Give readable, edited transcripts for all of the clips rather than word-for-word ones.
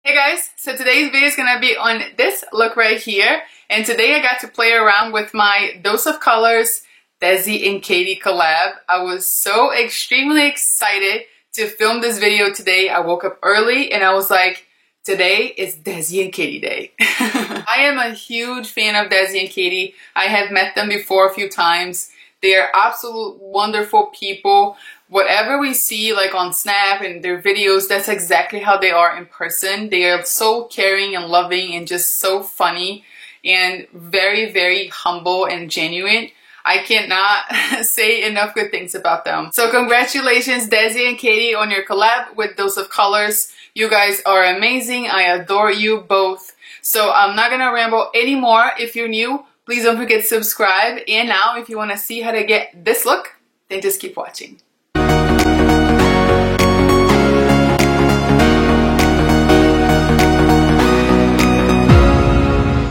Hey guys, so today's video is gonna be on this look right here, and today I got to play around with my Dose of Colors Desi and Katy collab. I was so extremely excited to film this video today. I woke up early and I was like, today is Desi and Katy day. I am a huge fan of Desi and Katy. I have met them before a few times. They are absolute wonderful people. Whatever we see like on Snap and their videos, that's exactly how they are in person. They are so caring and loving and just so funny and very, very humble and genuine. I cannot say enough good things about them. So congratulations Desi and Katy on your collab with Dose of Colors. You guys are amazing. I adore you both. So I'm not gonna ramble anymore. If you're new, please don't forget to subscribe. And now if you wanna see how to get this look, then just keep watching.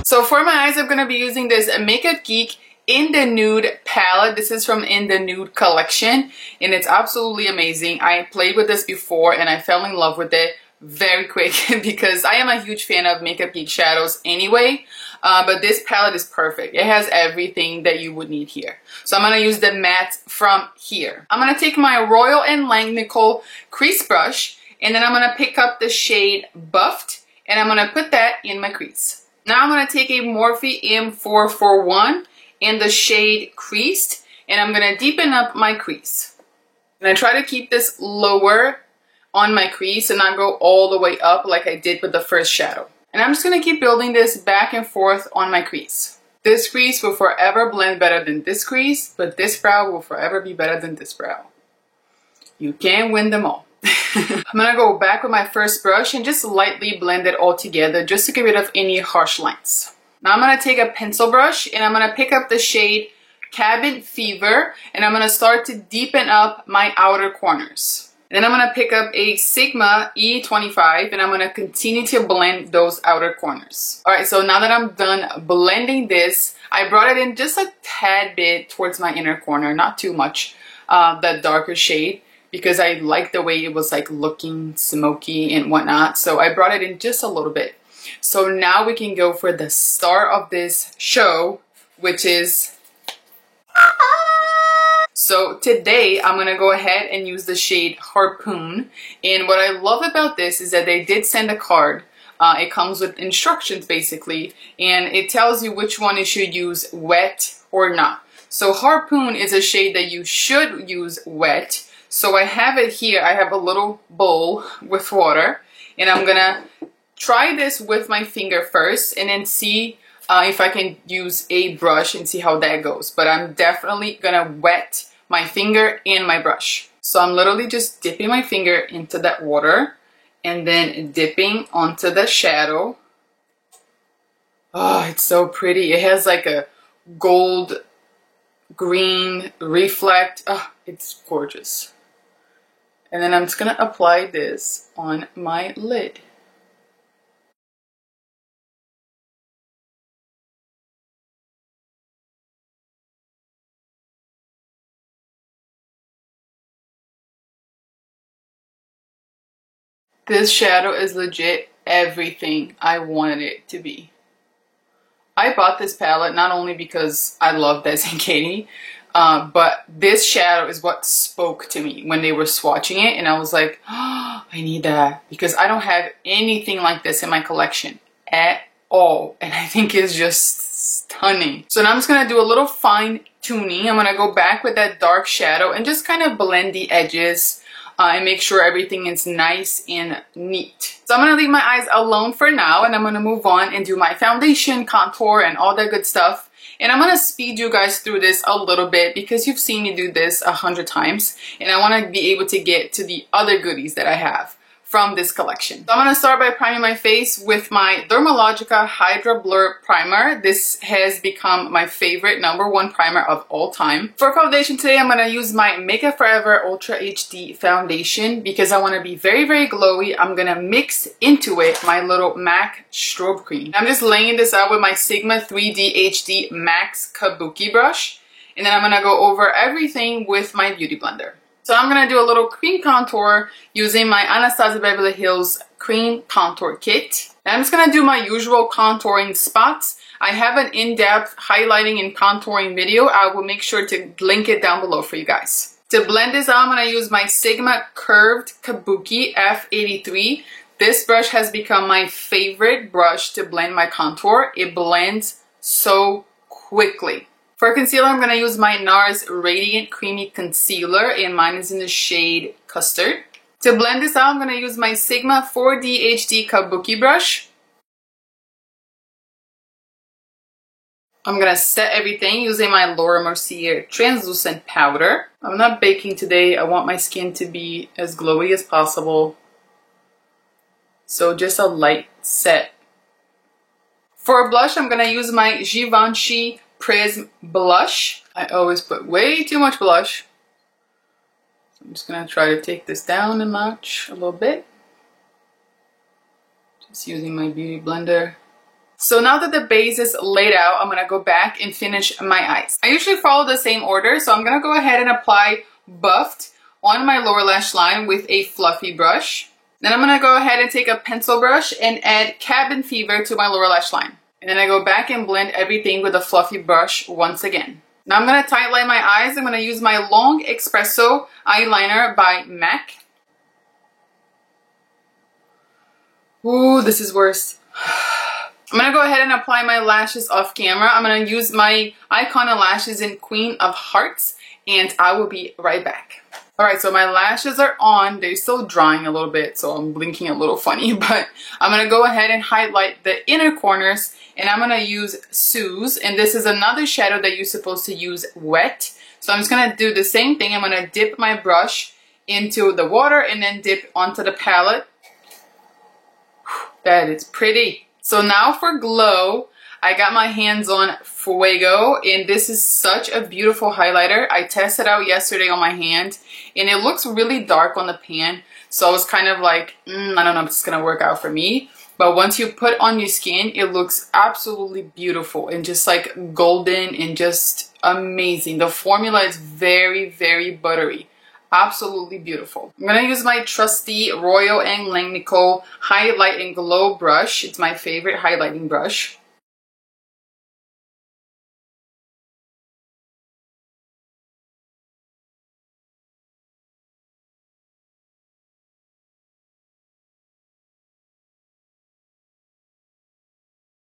So for my eyes, I'm going to be using this Makeup Geek In the Nude palette. This is from In the Nude collection, and it's absolutely amazing. I played with this before, and I fell in love with it very quick because I am a huge fan of Makeup Geek shadows anyway, but this palette is perfect. It has everything that you would need here. So I'm going to use the matte from here. I'm going to take my Royal & Langnickel crease brush, and then I'm going to pick up the shade Buffed, and I'm going to put that in my crease. Now I'm going to take a Morphe M441 in the shade Creased, and I'm going to deepen up my crease. And I try to keep this lower on my crease and not go all the way up like I did with the first shadow. And I'm just going to keep building this back and forth on my crease. This crease will forever blend better than this crease, but this brow will forever be better than this brow. You can't win them all. I'm gonna go back with my first brush and just lightly blend it all together just to get rid of any harsh lines. Now I'm gonna take a pencil brush and I'm gonna pick up the shade Cabin Fever, and I'm gonna start to deepen up my outer corners. And then I'm gonna pick up a Sigma E25 and I'm gonna continue to blend those outer corners. Alright, so now that I'm done blending this, I brought it in just a tad bit towards my inner corner, not too much, that darker shade, because I like the way it was like looking smoky and whatnot. So I brought it in just a little bit. So now we can go for the star of this show, which is... So today I'm going to go ahead and use the shade Harpoon. And what I love about this is that they did send a card. It comes with instructions basically, and it tells you which one you should use wet or not. So Harpoon is a shade that you should use wet. So I have it here. I have a little bowl with water, and I'm gonna try this with my finger first and then see if I can use a brush and see how that goes. But I'm definitely gonna wet my finger and my brush. So I'm literally just dipping my finger into that water and then dipping onto the shadow. Oh, it's so pretty. It has like a gold green reflect. Oh, it's gorgeous. And then I'm just going to apply this on my lid. This shadow is legit everything I wanted it to be. I bought this palette not only because I love Desi and Katy, but this shadow is what spoke to me when they were swatching it, and I was like, oh, I need that, because I don't have anything like this in my collection at all, and I think it's just stunning. So now I'm just gonna do a little fine tuning. I'm gonna go back with that dark shadow and just kind of blend the edges and make sure everything is nice and neat. So I'm gonna leave my eyes alone for now, and I'm gonna move on and do my foundation, contour, and all that good stuff. And I'm gonna speed you guys through this a little bit because you've seen me do this 100 times, and I wanna be able to get to the other goodies that I have from this collection. So I'm gonna start by priming my face with my Dermalogica Hydra Blur Primer. This has become my favorite #1 primer of all time. For foundation today, I'm gonna use my Makeup Forever Ultra HD foundation because I wanna be very, very glowy. I'm gonna mix into it my little MAC strobe cream. I'm just laying this out with my Sigma 3D HD Max Kabuki brush, and then I'm gonna go over everything with my Beauty Blender. So I'm going to do a little cream contour using my Anastasia Beverly Hills Cream Contour Kit. And I'm just going to do my usual contouring spots. I have an in-depth highlighting and contouring video. I will make sure to link it down below for you guys. To blend this out, I'm going to use my Sigma Curved Kabuki F83. This brush has become my favorite brush to blend my contour. It blends so quickly. For concealer, I'm going to use my NARS Radiant Creamy Concealer, and mine is in the shade Custard. To blend this out, I'm going to use my Sigma 4D HD Kabuki brush. I'm going to set everything using my Laura Mercier Translucent Powder. I'm not baking today. I want my skin to be as glowy as possible. So just a light set. For blush, I'm going to use my Givenchy Prism Blush. I always put way too much blush. So I'm just going to try to take this down a notch a little bit. Just using my beauty blender. So now that the base is laid out, I'm going to go back and finish my eyes. I usually follow the same order, so I'm going to go ahead and apply Buffed on my lower lash line with a fluffy brush. Then I'm going to go ahead and take a pencil brush and add Cabin Fever to my lower lash line. And then I go back and blend everything with a fluffy brush once again. Now I'm going to tight line my eyes. I'm going to use my Long Espresso eyeliner by MAC. Ooh, this is worse. I'm going to go ahead and apply my lashes off camera. I'm going to use my Icona lashes in Queen of Hearts, and I will be right back. Alright, so my lashes are on. They're still drying a little bit, so I'm blinking a little funny, but I'm going to go ahead and highlight the inner corners, and I'm going to use Suze, and this is another shadow that you're supposed to use wet. So I'm just going to do the same thing. I'm going to dip my brush into the water and then dip onto the palette. That is pretty. So now for glow, I got my hands on Fuego, and this is such a beautiful highlighter. I tested out yesterday on my hand, and it looks really dark on the pan. So I was kind of like, I don't know if it's gonna work out for me. But once you put on your skin, it looks absolutely beautiful and just like golden and just amazing. The formula is very, very buttery. Absolutely beautiful. I'm going to use my trusty Royal & Langnickel Highlight and Glow brush. It's my favorite highlighting brush.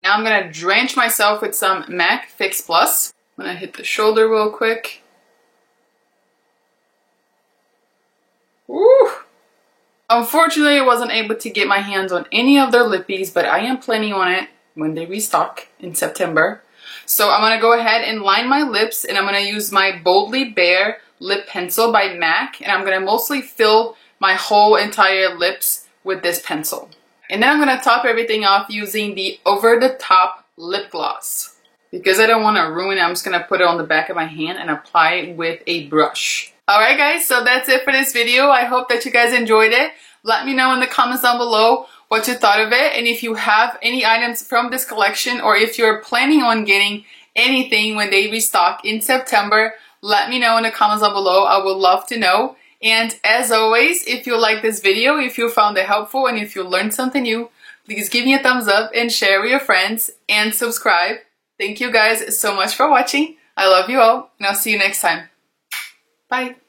Now I'm going to drench myself with some MAC Fix Plus. I'm going to hit the shoulder real quick. Woo! Unfortunately, I wasn't able to get my hands on any of their lippies, but I am planning on it when they restock in September. So I'm going to go ahead and line my lips, and I'm going to use my Boldly Bare Lip Pencil by MAC, and I'm going to mostly fill my whole entire lips with this pencil. And then I'm going to top everything off using the Over the Top Lip Gloss. Because I don't want to ruin it, I'm just going to put it on the back of my hand and apply it with a brush. Alright guys, so that's it for this video. I hope that you guys enjoyed it. Let me know in the comments down below what you thought of it. And if you have any items from this collection, or if you're planning on getting anything when they restock in September, let me know in the comments down below. I would love to know. And as always, if you like this video, if you found it helpful, and if you learned something new, please give me a thumbs up and share with your friends and subscribe. Thank you guys so much for watching. I love you all, and I'll see you next time. Bye.